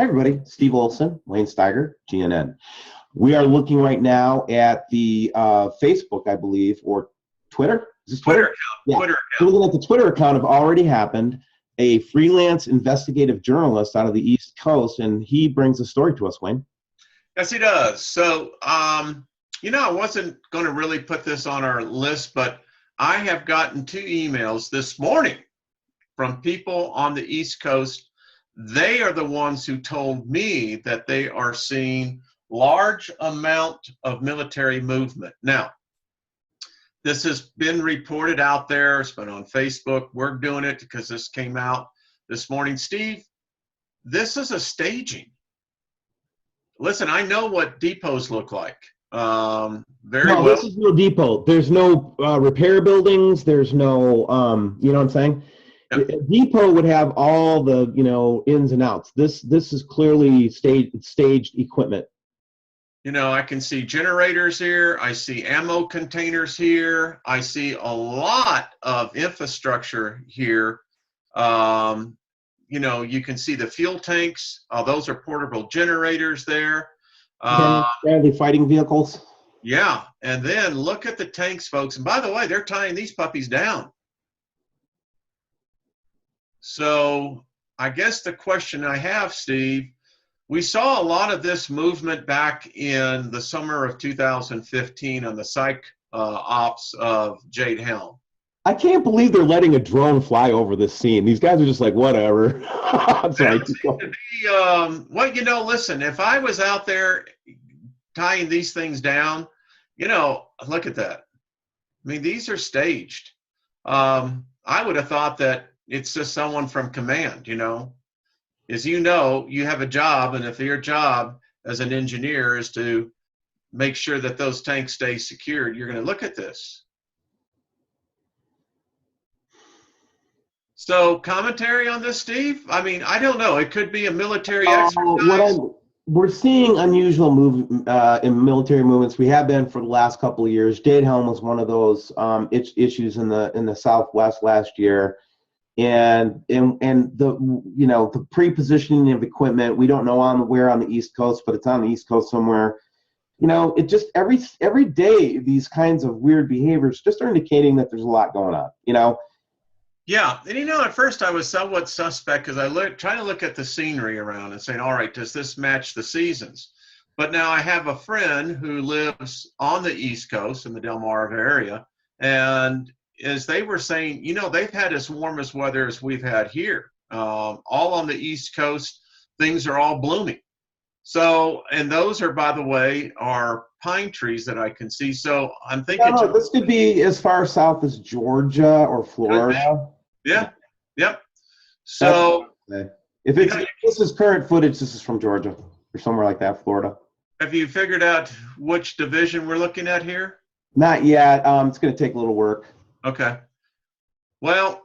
Hi, everybody. Steve Olson, Wayne Steiger, GNN. We are looking right now at the Facebook, I believe, or Twitter. Is this Twitter? Account. Yeah. Twitter So account. looking at the Twitter account of Already Happened, a freelance investigative journalist out of the East Coast, and he brings a story to us, Wayne. Yes, he does. So, I wasn't going to really put this on our list, but I have gotten 2 emails this morning from people on the East Coast. They are the ones who told me that they are seeing large amount of military movement. Now, this has been reported out there. It's been on Facebook. We're doing it because this came out this morning. Steve, this is a staging. Listen, I know what depots look like. Very well. This is no depot. There's no repair buildings. There's no, you know what I'm saying? Yep. A depot would have all the, ins and outs. This is clearly staged equipment. I can see generators here. I see ammo containers here. I see a lot of infrastructure here. You can see the fuel tanks. Those are portable generators there. Bradley fighting vehicles. Yeah, and then look at the tanks, folks. And by the way, they're tying these puppies down. So I guess the question I have, Steve, we saw a lot of this movement back in the summer of 2015 on the psych ops of Jade Helm. I can't believe they're letting a drone fly over this scene. These guys are just like, whatever. I'm sorry. Listen, if I was out there tying these things down, look at that. I mean, these are staged. I would have thought that it's just someone from command, As you have a job, and if your job as an engineer is to make sure that those tanks stay secured, you're going to look at this. So, commentary on this, Steve? I mean, I don't know. It could be a military exercise. We're seeing unusual in military movements. We have been for the last couple of years. Jade Helm was one of those issues in the Southwest last year. And the pre-positioning of equipment, we don't know where on the East Coast, but it's on the East Coast somewhere. It just every day these kinds of weird behaviors just are indicating that there's a lot going on. Yeah, and at first I was somewhat suspect because trying to look at the scenery around and saying, all right, does this match the seasons? But now I have a friend who lives on the East Coast in the Delmarva area, and as they were saying, they've had as warm as weather as we've had here. All on the East Coast, things are all blooming. So, and those are, by the way, are pine trees that I can see. So I'm thinking. No, this could be as far south as Georgia or Florida. Yeah. Yep. So if this is current footage, this is from Georgia or somewhere like that, Florida. Have you figured out which division we're looking at here? Not yet. It's going to take a little work. Okay. Well,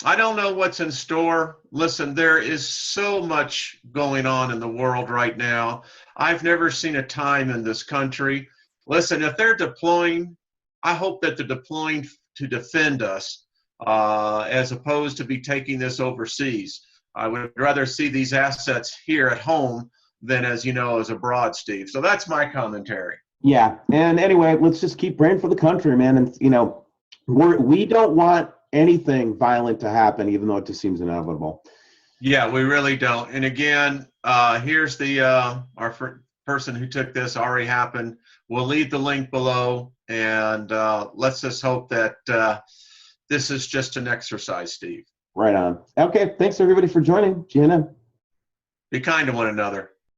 I don't know what's in store. Listen, there is so much going on in the world right now. I've never seen a time in this country. Listen, if they're deploying, I hope that they're deploying to defend us as opposed to be taking this overseas. I would rather see these assets here at home than, as abroad, Steve. So that's my commentary. Yeah. And anyway, let's just keep praying for the country, man. And, we don't want anything violent to happen, even though it just seems inevitable. Yeah, we really don't. And again, here's the our person who took this. Already happened. We'll leave the link below, and let's just hope that this is just an exercise, Steve. Right on. Okay, thanks everybody for joining. GNN. Be kind to one another.